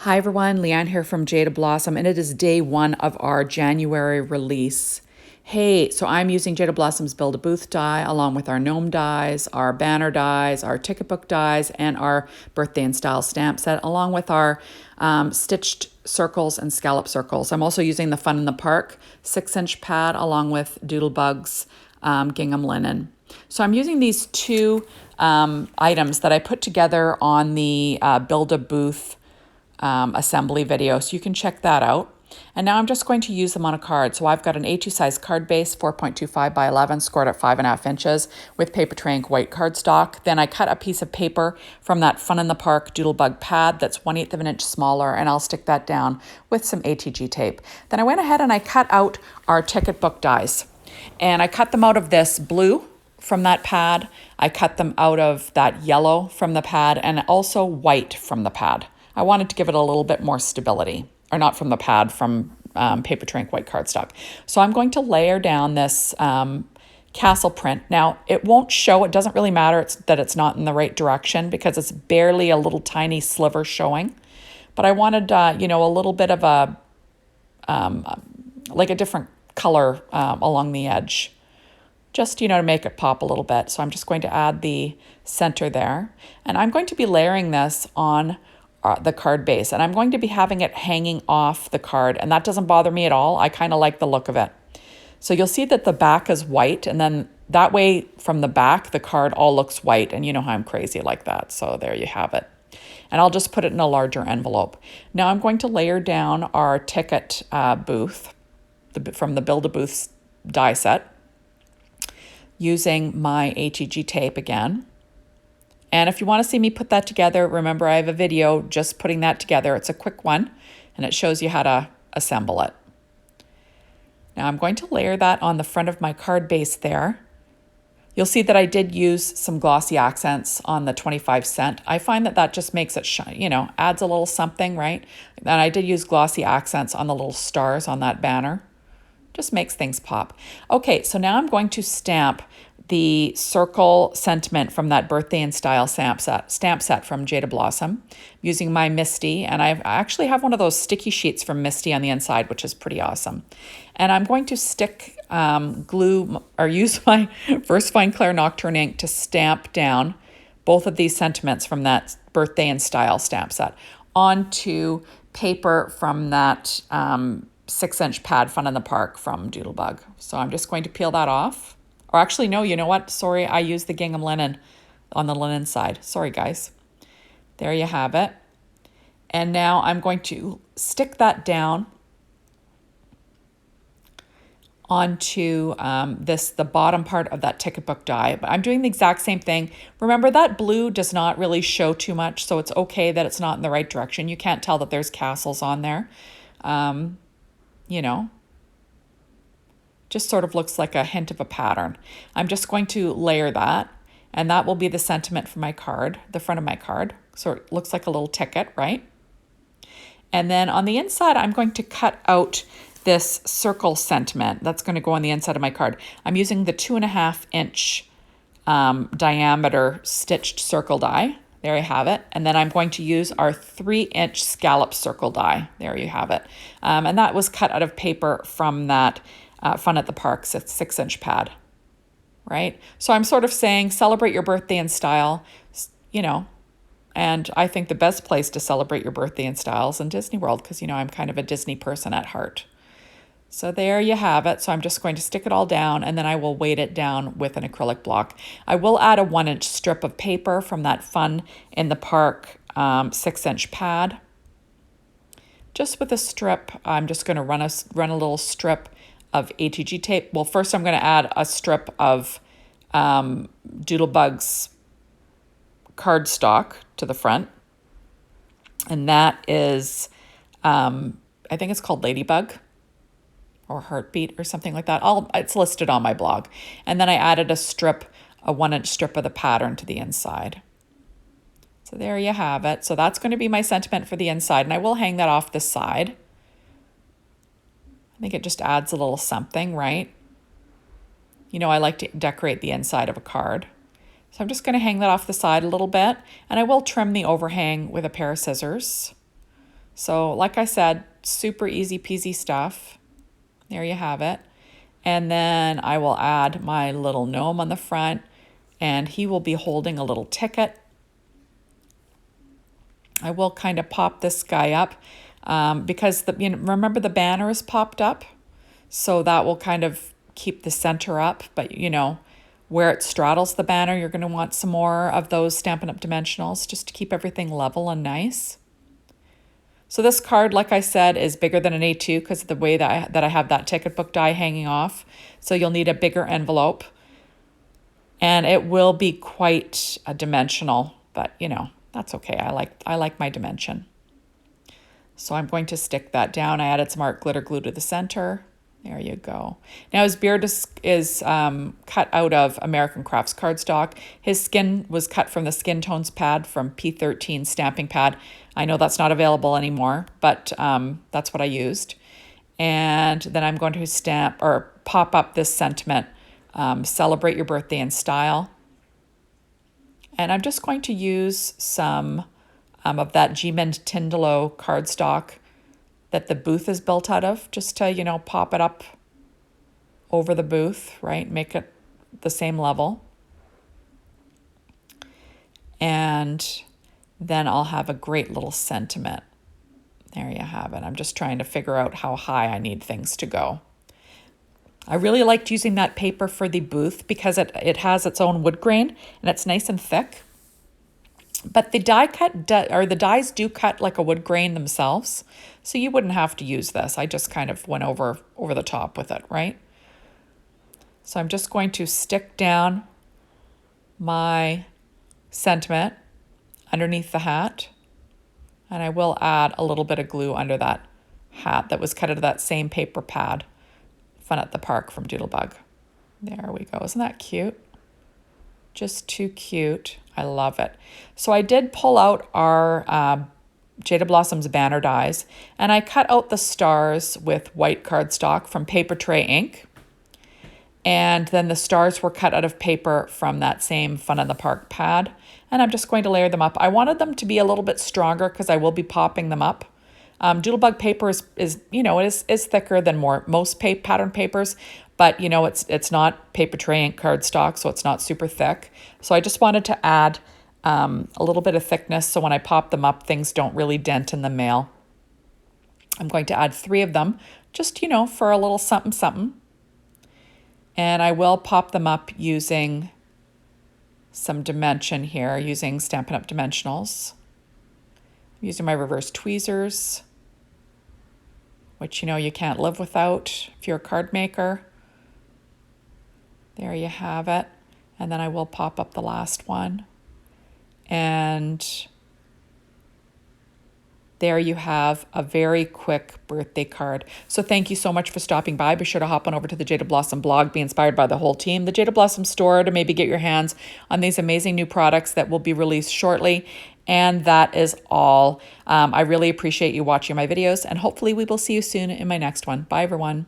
Hi everyone, Leanne here from Jada Blossom, and it is day one of our January release. Hey, so I'm using Jada Blossom's Build a Booth die along with our gnome dies, our banner dies, our ticket book dies, and our birthday in style stamp set, along with our stitched circles and scallop circles. I'm also using the Fun in the Park 6-inch pad along with Doodlebug's gingham linen. So I'm using these two items that I put together on the Build a Booth assembly video, so you can check that out. And now I'm just going to use them on a card. So I've got an A2 size card base, 4.25 by 11, scored at 5.5 inches with Paper Tray Ink white cardstock. Then I cut a piece of paper from that Fun in the Park Doodlebug pad that's 1/8 of an inch smaller, and I'll stick that down with some ATG tape. Then I went ahead and I cut out our ticket book dies. And I cut them out of this blue from that pad. I cut them out of that yellow from the pad, and also white from the pad. I wanted to give it a little bit more stability, or not from the pad, from Paper Tray Ink white cardstock. So I'm going to layer down this castle print. Now, it won't show, it doesn't really matter that it's not in the right direction because it's barely a little tiny sliver showing. But I wanted, a little bit of like a different color along the edge, just, to make it pop a little bit. So I'm just going to add the center there. And I'm going to be layering this on the card base, and I'm going to be having it hanging off the card, and that doesn't bother me at all. I kind of like the look of it. So you'll see that the back is white, and then that way from the back the card all looks white, and you know how I'm crazy like that. So there you have it. And I'll just put it in a larger envelope. Now I'm going to layer down our ticket booth from the Build a Booth die set using my ATG tape again. And if you want to see me put that together, remember I have a video just putting that together. It's a quick one, and it shows you how to assemble it. Now I'm going to layer that on the front of my card base there. You'll see that I did use some glossy accents on the 25¢. I find that just makes it shine, adds a little something, right? And I did use glossy accents on the little stars on that banner. Just makes things pop. Okay, so now I'm going to stamp the circle sentiment from that Birthday in Style stamp set from Jada Blossom using my Misty. And I actually have one of those sticky sheets from Misty on the inside, which is pretty awesome. And I'm going to stick glue or use my VersaFine Clair Nocturne ink to stamp down both of these sentiments from that Birthday in Style stamp set onto paper from that 6-inch pad Fun in the Park from Doodlebug. So I'm just going to peel that off. Or actually, no, you know what? Sorry, I used the gingham linen on the linen side. Sorry, guys. There you have it. And now I'm going to stick that down onto the bottom part of that ticket book die. But I'm doing the exact same thing. Remember, that blue does not really show too much, so it's okay that it's not in the right direction. You can't tell that there's castles on there. Just sort of looks like a hint of a pattern. I'm just going to layer that, and that will be the sentiment for my card, the front of my card. So it looks like a little ticket, right? And then on the inside, I'm going to cut out this circle sentiment that's going to go on the inside of my card. I'm using the 2.5-inch diameter stitched circle die. There you have it. And then I'm going to use our 3-inch scallop circle die. There you have it. And that was cut out of paper from that Fun at the Parks, it's 6-inch pad, right? So I'm sort of saying celebrate your birthday in style, and I think the best place to celebrate your birthday in style is in Disney World because, I'm kind of a Disney person at heart. So there you have it. So I'm just going to stick it all down, and then I will weight it down with an acrylic block. I will add a 1-inch strip of paper from that Fun in the Park 6-inch pad. Just with a strip, I'm just going to run a little strip of ATG tape. Well, first I'm going to add a strip of Doodlebug's cardstock to the front. And that is, I think it's called Ladybug or Heartbeat or something like that. It's listed on my blog. And then I added a 1-inch strip of the pattern to the inside. So there you have it. So that's going to be my sentiment for the inside. And I will hang that off the side. I think it just adds a little something, right? I like to decorate the inside of a card. So I'm just going to hang that off the side a little bit, and I will trim the overhang with a pair of scissors. So like I said, super easy peasy stuff. There you have it. And then I will add my little gnome on the front, and he will be holding a little ticket. I will kind of pop this guy up because remember the banner is popped up, so that will kind of keep the center up. But where it straddles the banner, you're going to want some more of those Stampin' Up! Dimensionals just to keep everything level and nice. So this card, like I said, is bigger than an A2 because of the way that I have that ticket book die hanging off. So you'll need a bigger envelope. And it will be quite a dimensional, but that's okay. I like my dimension. So I'm going to stick that down. I added some art glitter glue to the center. There you go. Now his beard is cut out of American Crafts cardstock. His skin was cut from the Skin Tones pad from P13 stamping pad. I know that's not available anymore, but that's what I used. And then I'm going to stamp or pop up this sentiment, celebrate your birthday in style. And I'm just going to use some of that G. Mend Tyndalo cardstock that the booth is built out of, just to, pop it up over the booth, right? Make it the same level. And then I'll have a great little sentiment. There you have it. I'm just trying to figure out how high I need things to go. I really liked using that paper for the booth because it has its own wood grain and it's nice and thick. But the the dies do cut like a wood grain themselves, so you wouldn't have to use this. I just kind of went over the top with it, right? So I'm just going to stick down my sentiment underneath the hat, and I will add a little bit of glue under that hat that was cut out of that same paper pad, Fun at the Park from Doodlebug. There we go. Isn't that cute? Just too cute. I love it. So I did pull out our Jada Blossoms banner dies, and I cut out the stars with white cardstock from Paper Tray ink. And then the stars were cut out of paper from that same Fun in the Park pad. And I'm just going to layer them up. I wanted them to be a little bit stronger because I will be popping them up. Doodlebug paper is thicker than most pattern papers, but it's not Paper Tray ink cardstock, so it's not super thick. So I just wanted to add a little bit of thickness so when I pop them up, things don't really dent in the mail. I'm going to add 3 of them, just for a little something something. And I will pop them up using some dimension here, using Stampin' Up! Dimensionals. I'm using my reverse tweezers, which you can't live without if you're a card maker. There you have it. And then I will pop up the last one. And there you have a very quick birthday card. So thank you so much for stopping by. Be sure to hop on over to the Jada Blossom blog, be inspired by the whole team, the Jada Blossom store, to maybe get your hands on these amazing new products that will be released shortly. And that is all. I really appreciate you watching my videos, and hopefully we will see you soon in my next one. Bye, everyone.